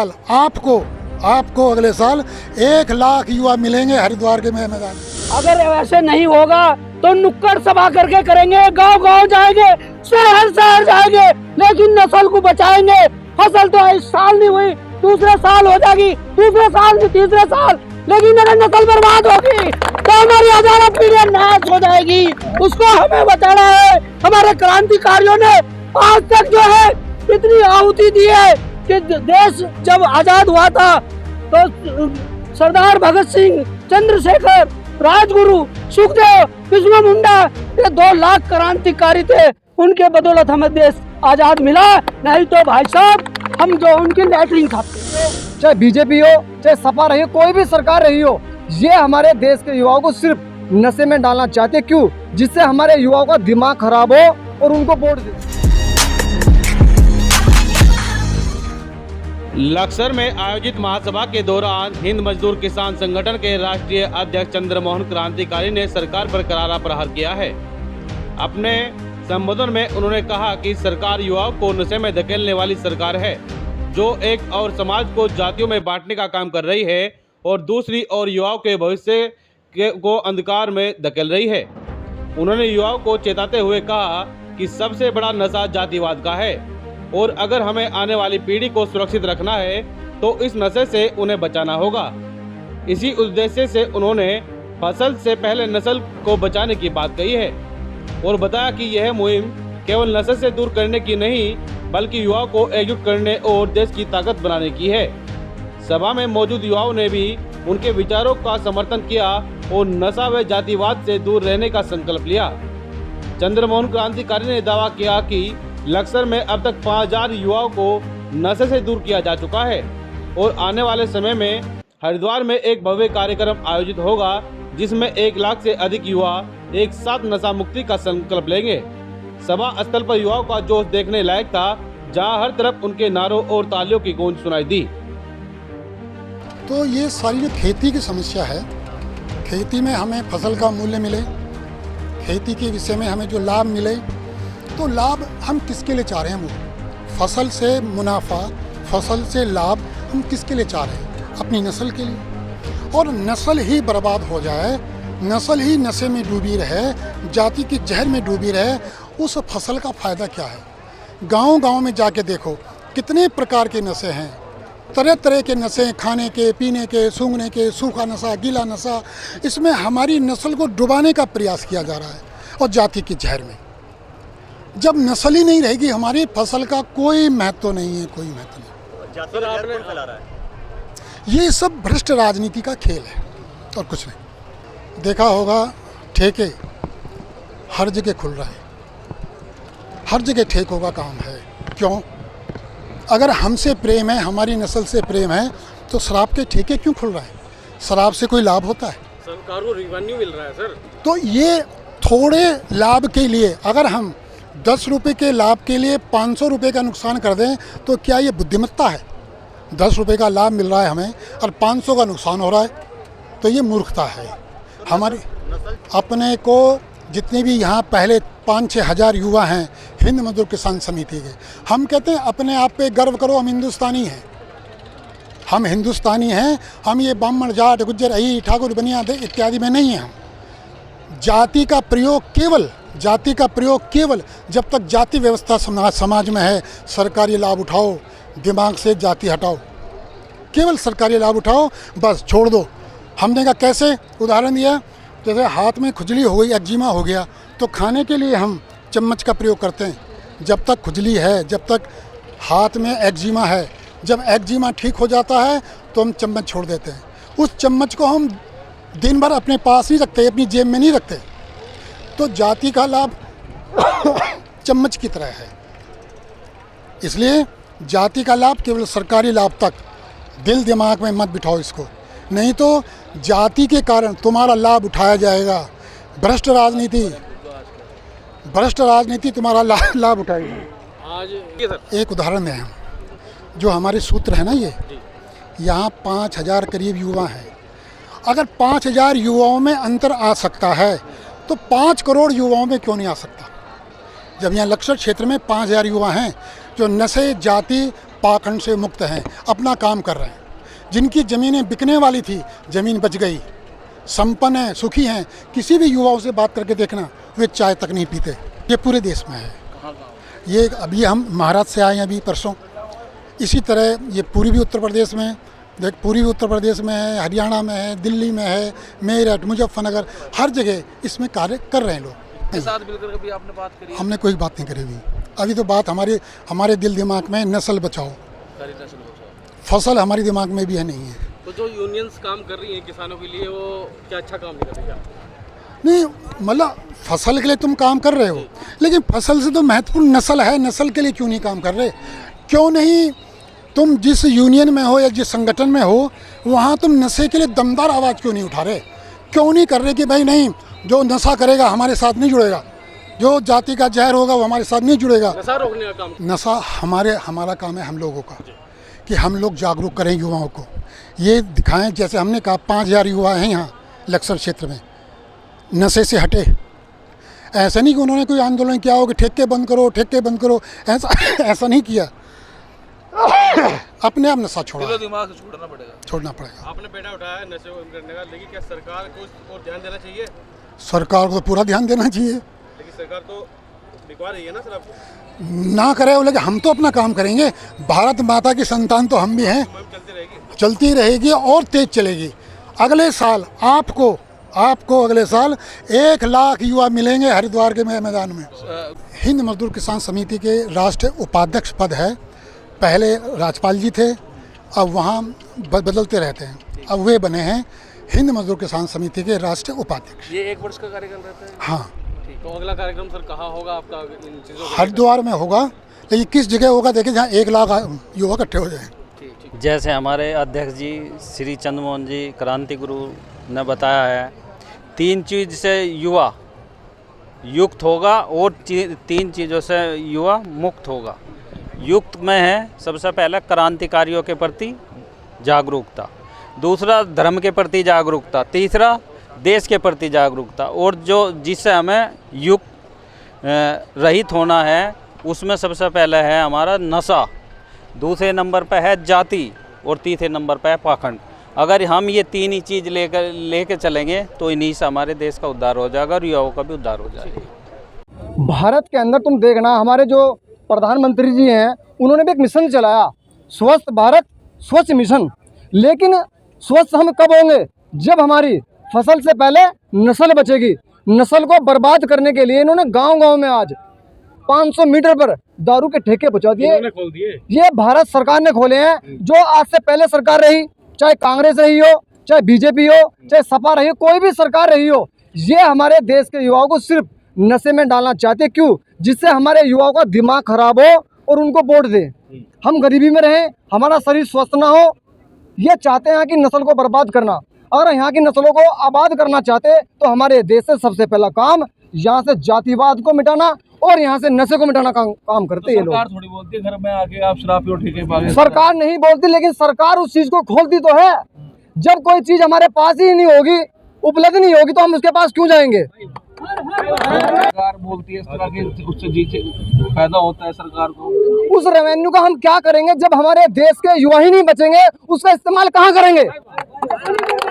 साल आपको अगले साल 1 लाख युवा मिलेंगे हरिद्वार के मैदान। अगर ऐसे नहीं होगा तो नुक्कड़ सभा करके करेंगे, गांव-गांव जाएंगे, शहर जाएंगे, लेकिन नस्ल को बचाएंगे। फसल तो इस साल नहीं हुई, दूसरे साल हो जाएगी, दूसरे साल नहीं तीसरे साल, लेकिन अगर नस्ल बर्बाद होगी तो हमारी हजारों पीढ़ियां नाश हो जाएगी। उसको हमें बचाना है। हमारे क्रांतिकारियों ने आज तक जो है इतनी आहुति दी है कि देश जब आजाद हुआ था तो सरदार भगत सिंह, चंद्रशेखर, राजगुरु, सुखदेव, बिरसा मुंडा, ये 2 लाख क्रांतिकारी थे। उनके बदौलत हमें देश आजाद मिला, नहीं तो भाई साहब हम जो उनकी लैटरिन खाते। चाहे बीजेपी हो, चाहे सपा रही हो, कोई भी सरकार रही हो, ये हमारे देश के युवाओं को सिर्फ नशे में डालना चाहते। क्यों? जिससे हमारे युवाओं का दिमाग खराब हो और उनको वोट दे। लक्सर में आयोजित महासभा के दौरान हिंद मजदूर किसान संगठन के राष्ट्रीय अध्यक्ष चंद्रमोहन क्रांतिकारी ने सरकार पर करारा प्रहार किया है। अपने संबोधन में उन्होंने कहा कि सरकार युवाओं को नशे में धकेलने वाली सरकार है, जो एक और समाज को जातियों में बांटने का काम कर रही है और दूसरी ओर युवाओं के भविष्य को अंधकार में धकेल रही है। उन्होंने युवाओं को चेताते हुए कहा कि सबसे बड़ा नशा जातिवाद का है और अगर हमें आने वाली पीढ़ी को सुरक्षित रखना है तो इस नशे से उन्हें बचाना होगा। इसी उद्देश्य से उन्होंने फसल से पहले नस्ल को बचाने की बात कही है और बताया कि यह मुहिम केवल नशे से दूर करने की नहीं बल्कि युवाओं को एकजुट करने और देश की ताकत बनाने की है। सभा में मौजूद युवाओं ने भी उनके विचारों का समर्थन किया और नशा व जातिवाद से दूर रहने का संकल्प लिया। चंद्रमोहन क्रांतिकारी ने दावा किया कि लक्सर में अब तक 5000 युवाओं को नशे से दूर किया जा चुका है और आने वाले समय में हरिद्वार में एक भव्य कार्यक्रम आयोजित होगा जिसमें 1 लाख से अधिक युवा एक साथ नशा मुक्ति का संकल्प लेंगे। सभा स्थल पर युवाओं का जोश देखने लायक था, जहां हर तरफ उनके नारों और तालियों की गूंज सुनाई दी। तो ये सारी जो खेती की समस्या है, खेती में हमें फसल का मूल्य मिले, खेती के विषय में हमें जो लाभ मिले, तो लाभ हम किसके लिए चाह रहे हैं? फसल से मुनाफा, फसल से लाभ हम किसके लिए चाह रहे हैं? अपनी नस्ल के लिए। और नस्ल ही बर्बाद हो जाए, नस्ल ही नशे में डूबी रहे, जाति के जहर में डूबी रहे, उस फसल का फ़ायदा क्या है? गांव-गांव में जाके देखो कितने प्रकार के नशे हैं, तरह तरह के नशे, खाने के, पीने के, सूंघने के, सूखा नशा, गीला नशा। इसमें हमारी नस्ल को डुबाने का प्रयास किया जा रहा है और जाति के जहर में। जब नस्ल ही नहीं रहेगी हमारी फसल का कोई महत्व नहीं है, कोई महत्व नहीं। ये सब भ्रष्ट राजनीति का खेल है और कुछ नहीं। देखा होगा ठेके हर जगह खुल रहे हैं, हर जगह ठेकों का काम है। क्यों? अगर हमसे प्रेम है, हमारी नस्ल से प्रेम है, तो शराब के ठेके क्यों खुल रहे हैं? शराब से कोई लाभ होता है? सरकार को रेवेन्यू मिल रहा है सर। तो ये थोड़े लाभ के लिए अगर हम 10 रुपये के लाभ के लिए 500 रुपये का नुकसान कर दें तो क्या ये बुद्धिमत्ता है? 10 रुपये का लाभ मिल रहा है हमें और 500 का नुकसान हो रहा है, तो ये मूर्खता है हमारी। अपने को जितने भी यहाँ पहले 5-6 हज़ार युवा हैं हिंद मजदूर किसान समिति के, हम कहते हैं अपने आप पे गर्व करो, हम हिंदुस्तानी हैं, हम हिंदुस्तानी हैं। हम ये ब्राह्मण, जाट, गुज्जर, अहीर, ठाकुर, बनिया इत्यादि में नहीं हैं। हम जाति का प्रयोग केवल जब तक जाति व्यवस्था समाज में है, सरकारी लाभ उठाओ, दिमाग से जाति हटाओ, केवल सरकारी लाभ उठाओ, बस छोड़ दो। हमने कहा कैसे? उदाहरण दिया, जैसे हाथ में खुजली हो गई, एक्जिमा हो गया, तो खाने के लिए हम चम्मच का प्रयोग करते हैं। जब तक खुजली है, जब तक हाथ में एक्जिमा है, जब एक्जिमा ठीक हो जाता है तो हम चम्मच छोड़ देते हैं। उस चम्मच को हम दिन भर अपने पास नहीं रखते, अपनी जेब में नहीं रखते। तो जाति का लाभ चम्मच की तरह है। इसलिए जाति का लाभ केवल सरकारी लाभ तक, दिल दिमाग में मत बिठाओ इसको, नहीं तो जाति के कारण तुम्हारा लाभ उठाया जाएगा। भ्रष्ट राजनीति तुम्हारा लाभ उठाएगी। आज एक उदाहरण है, जो हमारे सूत्र है ना, ये यहाँ 5000 करीब युवा हैं। अगर 5000 युवाओं में अंतर आ सकता है तो 5 करोड़ युवाओं में क्यों नहीं आ सकता? जब यहाँ लक्सर क्षेत्र में 5000 युवा हैं जो नशे, जाति, पाखंड से मुक्त हैं, अपना काम कर रहे हैं। जिनकी ज़मीनें बिकने वाली थी, ज़मीन बच गई, संपन्न हैं, सुखी हैं। किसी भी युवाओं से बात करके देखना, वे चाय तक नहीं पीते। ये पूरे देश में है। ये अभी हम महाराष्ट्र से आए हैं अभी परसों। इसी तरह ये पूर्वी उत्तर प्रदेश में, देख पूर्वी उत्तर प्रदेश में है, हरियाणा में है, दिल्ली में है, मेरठ, मुजफ्फरनगर, हर जगह इसमें कार्य कर रहे हैं लोग। के साथ मिलकर कभी आपने बात करी? हमने कोई बात नहीं करी अभी तो बात हमारे दिल दिमाग में नस्ल बचाओ, सारी नस्ल बचाओ। फसल हमारे दिमाग में भी है नहीं है। तो जो यूनियंस काम कर रही हैं किसानों के लिए, वो क्या अच्छा काम नहीं कर रही क्या? नहीं, मतलब फसल के लिए तुम काम कर रहे हो, लेकिन फसल से तो महत्वपूर्ण नस्ल है। नस्ल के लिए क्यों नहीं काम कर रहे? क्यों नहीं तुम जिस यूनियन में हो या जिस संगठन में हो, वहाँ तुम नशे के लिए दमदार आवाज़ क्यों नहीं उठा रहे? क्यों नहीं कर रहे कि भाई नहीं, जो नशा करेगा हमारे साथ नहीं जुड़ेगा, जो जाति का जहर होगा वो हमारे साथ नहीं जुड़ेगा। नशा रोकने का काम? नशा हमारा काम है, हम लोगों का, कि हम लोग जागरूक करें युवाओं को, ये दिखाएं। जैसे हमने कहा 5000 युवा हैं यहाँ लक्सर क्षेत्र में, नशे से हटे। ऐसा नहीं कि उन्होंने कोई आंदोलन किया हो कि ठेके बंद करो, ठेके बंद करो, ऐसा नहीं किया। अपने आप नशा छोड़ा, दिमाग से छोड़ना पड़ेगा। आपने बेटा उठाया है नशे को करने का, लेकिन क्या सरकार को इस और ध्यान देना चाहिए? सरकार को तो पूरा ध्यान देना चाहिए। लेकिन सरकार तो दिखवा रही है ना सर आपको। ना करे वो, लेकिन हम तो अपना काम करेंगे। भारत माता की संतान तो हम भी हैं, चलती रहेगी और तेज चलेगी। अगले साल आपको अगले साल 1 लाख युवा मिलेंगे हरिद्वार के मैदान में। हिंद मजदूर किसान समिति के राष्ट्रीय उपाध्यक्ष पद है। पहले राज्यपाल जी थे, अब वहाँ बदलते रहते हैं, अब वे बने हैं हिंद मजदूर किसान समिति के राष्ट्रीय उपाध्यक्ष। ये 1 वर्ष का कार्यक्रम रहता है? हाँ। ठीक, तो अगला कार्यक्रम सर कहाँ होगा आपका? इन चीज़ों को हरिद्वार में होगा, लेकिन किस जगह होगा देखिए, जहाँ 1 लाख युवा इकट्ठे हो जाए। जैसे हमारे अध्यक्ष जी श्री चंद्रमोहन जी क्रांति गुरु ने बताया है, 3 चीज़ से युवा युक्त होगा और 3 चीज़ों से युवा मुक्त होगा। युक्त में है सबसे पहले क्रांतिकारियों के प्रति जागरूकता, दूसरा धर्म के प्रति जागरूकता, तीसरा देश के प्रति जागरूकता, और जो जिससे हमें युक्त रहित होना है उसमें सबसे पहले है हमारा नशा, दूसरे नंबर पर है जाति और तीसरे नंबर पर है पाखंड। अगर हम ये 3 ही चीज़ लेकर चलेंगे तो इन्हीं से हमारे देश का उद्धार हो जाएगा और युवाओं का भी उद्धार हो जाएगा। भारत के अंदर तुम देखना, हमारे जो प्रधानमंत्री जी हैं उन्होंने भी एक मिशन चलाया, स्वस्थ भारत स्वच्छ मिशन। लेकिन स्वस्थ हम कब होंगे? जब हमारी फसल से पहले नस्ल बचेगी। नस्ल को बर्बाद करने के लिए इन्होंने गांव-गांव में आज 500 मीटर पर दारू के ठेके पहुंचा दिए। ये भारत सरकार ने खोले हैं। जो आज से पहले सरकार रही, चाहे कांग्रेस रही हो, चाहे बीजेपी हो, चाहे सपा रही हो, कोई भी सरकार रही हो, ये हमारे देश के युवाओं को सिर्फ नशे में डालना चाहते। क्यों? जिससे हमारे युवाओं का दिमाग खराब हो और उनको वोट दें, हम गरीबी में रहें, हमारा शरीर स्वस्थ ना हो। ये चाहते हैं कि नस्ल को बर्बाद करना। अगर यहाँ की नस्लों को आबाद करना चाहते तो हमारे देश से सबसे पहला काम यहाँ से जातिवाद को मिटाना और यहाँ से नशे को मिटाना काम करते हैं। सरकार थोड़ी बोलती है घर में आके आप शराब पियो ठेके पागे। सरकार नहीं बोलती, लेकिन सरकार उस चीज को खोलती तो है। जब कोई चीज हमारे पास ही नहीं होगी, उपलब्ध नहीं होगी, तो हम उसके पास क्यों जाएंगे? सरकार बोलती है इस तरह की, उससे फायदा होता है सरकार को। उस रेवेन्यू का हम क्या करेंगे जब हमारे देश के युवा ही नहीं बचेंगे? उसका इस्तेमाल कहाँ करेंगे?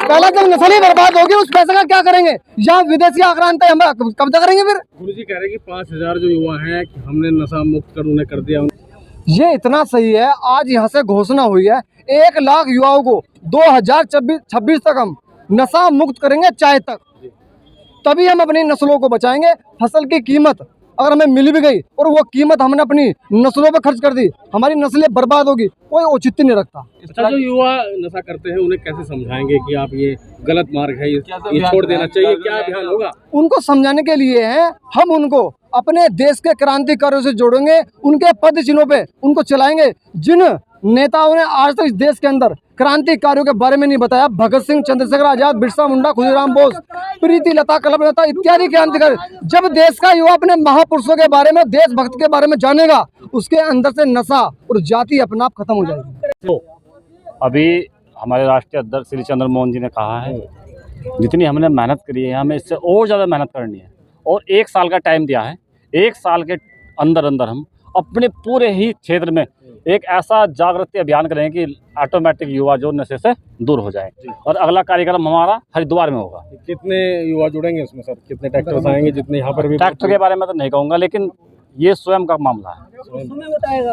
पहले जब नस्ल ही बर्बाद होगी, उस पैसे का क्या करेंगे? यहाँ विदेशी आक्रांत हम कब्जा करेंगे। फिर गुरुजी कह रहे हैं कि 5000 जो युवा हैं हमने नशा मुक्त कर उन्हें कर दिया। ये इतना सही है, आज यहाँ से घोषणा हुई है 1 लाख युवाओं को 2026 तक हम नशा मुक्त करेंगे, चाय तक। तभी हम अपनी नस्लों को बचाएंगे। फसल की कीमत अगर हमें मिल भी गई और वो कीमत हमने अपनी नस्लों पे खर्च कर दी, हमारी नस्लें बर्बाद होगी, कोई औचित्य नहीं रखता। अच्छा, जो युवा नशा करते हैं उन्हें कैसे समझाएंगे कि आप ये गलत मार्ग है, ये छोड़ देना चाहिए? क्या अभियान होगा? उनको समझाने के लिए है, हम उनको अपने देश के क्रांतिकारियों से जोड़ेंगे, उनके पद चिन्हों पे उनको चलाएंगे। जिन नेताओं ने आज तक इस देश के अंदर क्रांतिकारियों के बारे में नहीं बताया, भगत सिंह, चंद्रशेखर आजाद, बिरसा मुंडा, खुदीराम बोस, प्रीति लता, कल्पना इत्यादि क्रांतिकारी। जब देश का युवा अपने महापुरुषों के बारे में, देशभक्त के बारे में जानेगा, उसके अंदर से नशा और जाति अपने आप खत्म हो जाएगी। तो अभी हमारे राष्ट्रीय अध्यक्ष श्री चंद्रमोहन जी ने कहा है, जितनी हमने मेहनत करी है हमें इससे और ज़्यादा मेहनत करनी है, और 1 साल का टाइम दिया है। 1 साल के अंदर अंदर हम अपने पूरे ही क्षेत्र में एक ऐसा जागृति अभियान करेंगे कि ऑटोमेटिक युवा जो नशे से दूर हो जाए। और अगला कार्यक्रम हमारा हरिद्वार में होगा। कितने युवा जुड़ेंगे उसमें सर? कितने ट्रैक्टर्स आएंगे? जितने यहाँ पर भी ट्रैक्टर के बारे में तो नहीं कहूँगा, लेकिन ये स्वयं का मामला है। तुम्हें बताएगा।